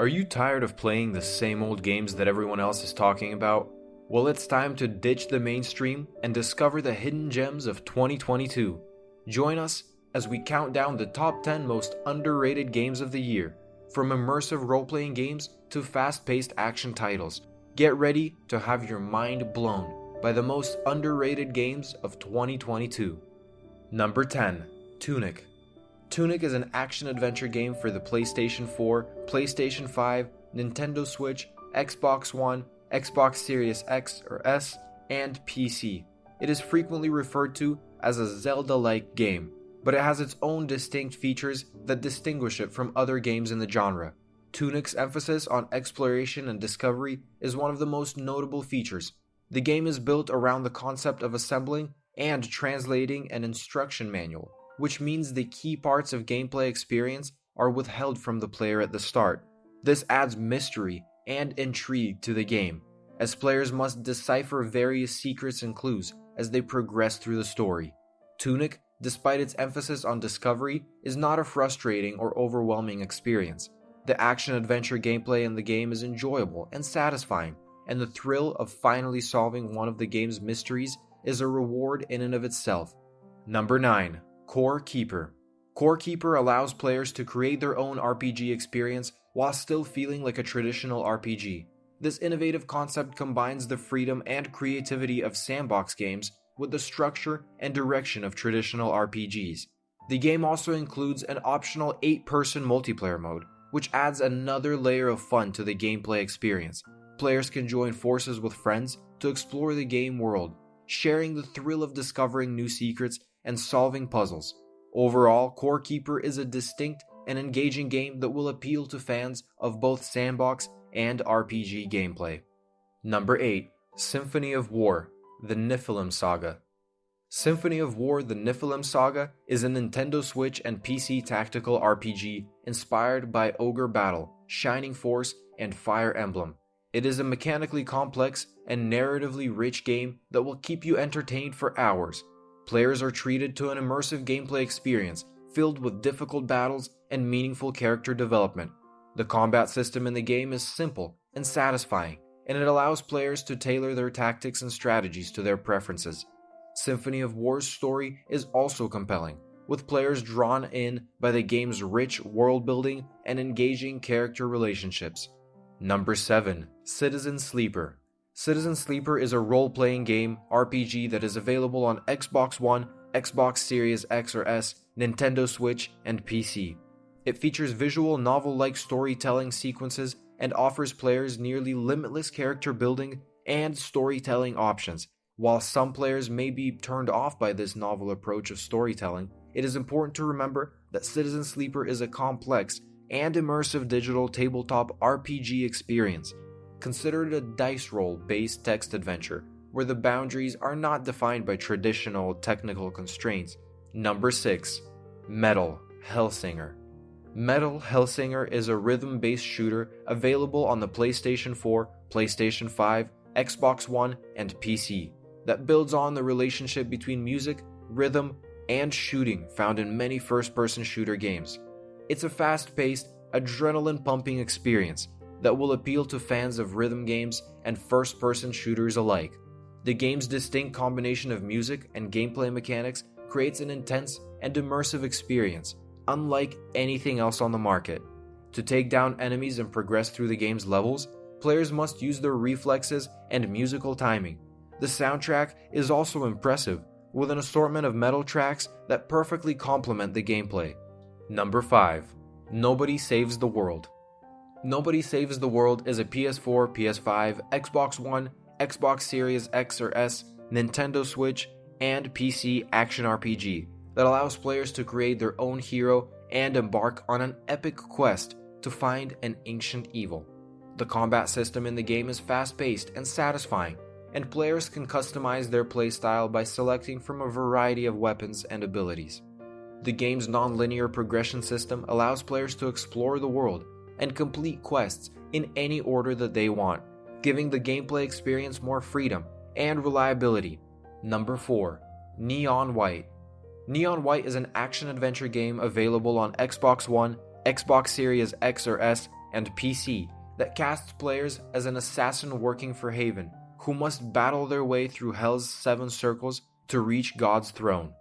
Are you tired of playing the same old games that everyone else is talking about? Well, it's time to ditch the mainstream and discover the hidden gems of 2022. Join us as we count down the top 10 most underrated games of the year, from immersive role-playing games to fast-paced action titles. Get ready to have your mind blown by the most underrated games of 2022. Number 10. Tunic. Tunic is an action-adventure game for the PlayStation 4, PlayStation 5, Nintendo Switch, Xbox One, Xbox Series X or S, and PC. It is frequently referred to as a Zelda-like game, but it has its own distinct features that distinguish it from other games in the genre. Tunic's emphasis on exploration and discovery is one of the most notable features. The game is built around the concept of assembling and translating an instruction manual, which means the key parts of gameplay experience are withheld from the player at the start. This adds mystery and intrigue to the game, as players must decipher various secrets and clues as they progress through the story. Tunic, despite its emphasis on discovery, is not a frustrating or overwhelming experience. The action-adventure gameplay in the game is enjoyable and satisfying, and the thrill of finally solving one of the game's mysteries is a reward in and of itself. Number 9. Core Keeper. Core Keeper allows players to create their own RPG experience while still feeling like a traditional RPG. This innovative concept combines the freedom and creativity of sandbox games with the structure and direction of traditional RPGs. The game also includes an optional 8-person multiplayer mode, which adds another layer of fun to the gameplay experience. Players can join forces with friends to explore the game world, sharing the thrill of discovering new secrets and solving puzzles. Overall, Core Keeper is a distinct and engaging game that will appeal to fans of both sandbox and RPG gameplay. Number 8. Symphony of War: The Niflheim Saga. Symphony of War: The Niflheim Saga is a Nintendo Switch and PC tactical RPG inspired by Ogre Battle, Shining Force, and Fire Emblem. It is a mechanically complex and narratively rich game that will keep you entertained for hours. Players are treated to an immersive gameplay experience filled with difficult battles and meaningful character development. The combat system in the game is simple and satisfying, and it allows players to tailor their tactics and strategies to their preferences. Symphony of War's story is also compelling, with players drawn in by the game's rich world building and engaging character relationships. Number 7. Citizen Sleeper. Citizen Sleeper is a role-playing game RPG that is available on Xbox One, Xbox Series X or S, Nintendo Switch, and PC. It features visual novel-like storytelling sequences and offers players nearly limitless character building and storytelling options. While some players may be turned off by this novel approach of storytelling, it is important to remember that Citizen Sleeper is a complex and immersive digital tabletop RPG experience. Consider it a dice roll-based text adventure, where the boundaries are not defined by traditional technical constraints. Number 6. Metal Hellsinger. Metal Hellsinger is a rhythm-based shooter available on the PlayStation 4, PlayStation 5, Xbox One, and PC that builds on the relationship between music, rhythm, and shooting found in many first-person shooter games. It's a fast-paced, adrenaline-pumping experience that will appeal to fans of rhythm games and first-person shooters alike. The game's distinct combination of music and gameplay mechanics creates an intense and immersive experience, unlike anything else on the market. To take down enemies and progress through the game's levels, players must use their reflexes and musical timing. The soundtrack is also impressive, with an assortment of metal tracks that perfectly complement the gameplay. Number 5. Nobody Saves the World. Nobody Saves the World is a PS4, PS5, Xbox One, Xbox Series X or S, Nintendo Switch, and PC action RPG that allows players to create their own hero and embark on an epic quest to find an ancient evil. The combat system in the game is fast-paced and satisfying, and players can customize their playstyle by selecting from a variety of weapons and abilities. The game's non-linear progression system allows players to explore the world and complete quests in any order that they want, giving the gameplay experience more freedom and reliability. Number 4. Neon White. Neon White is an action-adventure game available on Xbox One, Xbox Series X or S, and PC that casts players as an assassin working for Haven, who must battle their way through Hell's 7 circles to reach God's throne.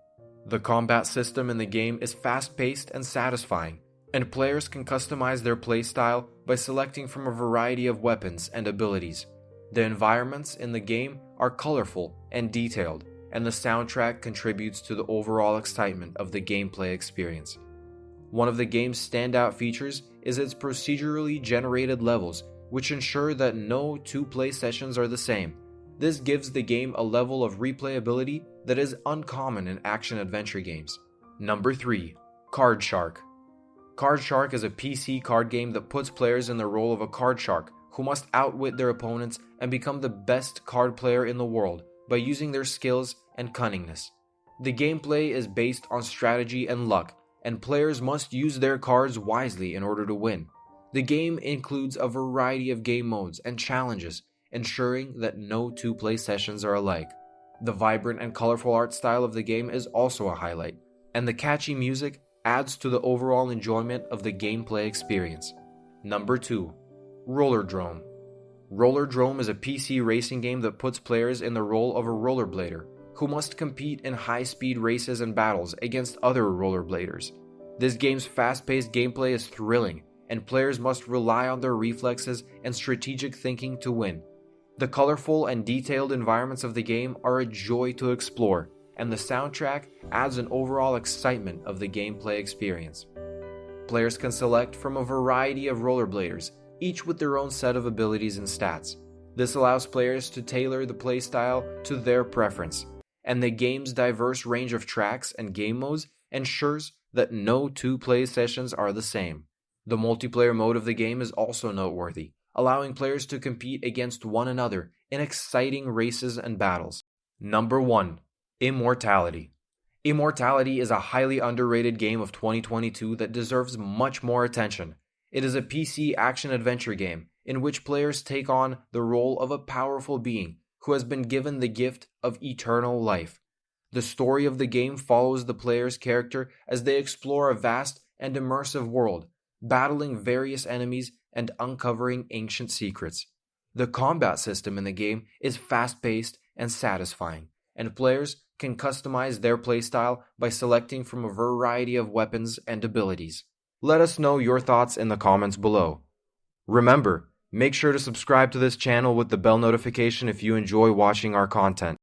The combat system in the game is fast-paced and satisfying, and players can customize their playstyle by selecting from a variety of weapons and abilities. The environments in the game are colorful and detailed, and the soundtrack contributes to the overall excitement of the gameplay experience. One of the game's standout features is its procedurally generated levels, which ensure that no two-play sessions are the same. This gives the game a level of replayability that is uncommon in action-adventure games. Number 3. Card Shark. Card Shark is a PC card game that puts players in the role of a card shark who must outwit their opponents and become the best card player in the world by using their skills and cunningness. The gameplay is based on strategy and luck, and players must use their cards wisely in order to win. The game includes a variety of game modes and challenges, ensuring that no two-play sessions are alike. The vibrant and colorful art style of the game is also a highlight, and the catchy music adds to the overall enjoyment of the gameplay experience. Number 2. Rollerdrome. Rollerdrome is a PC racing game that puts players in the role of a rollerblader who must compete in high-speed races and battles against other rollerbladers. This game's fast-paced gameplay is thrilling, and players must rely on their reflexes and strategic thinking to win. The colorful and detailed environments of the game are a joy to explore, and the soundtrack adds an overall excitement of the gameplay experience. Players can select from a variety of rollerbladers, each with their own set of abilities and stats. This allows players to tailor the playstyle to their preference, and the game's diverse range of tracks and game modes ensures that no two-play sessions are the same. The multiplayer mode of the game is also noteworthy, allowing players to compete against one another in exciting races and battles. Number 1. Immortality. Immortality is a highly underrated game of 2022 that deserves much more attention. It is a PC action-adventure game in which players take on the role of a powerful being who has been given the gift of eternal life. The story of the game follows the player's character as they explore a vast and immersive world, battling various enemies and uncovering ancient secrets. The combat system in the game is fast-paced and satisfying, and players can customize their playstyle by selecting from a variety of weapons and abilities. Let us know your thoughts in the comments below. Remember, make sure to subscribe to this channel with the bell notification if you enjoy watching our content.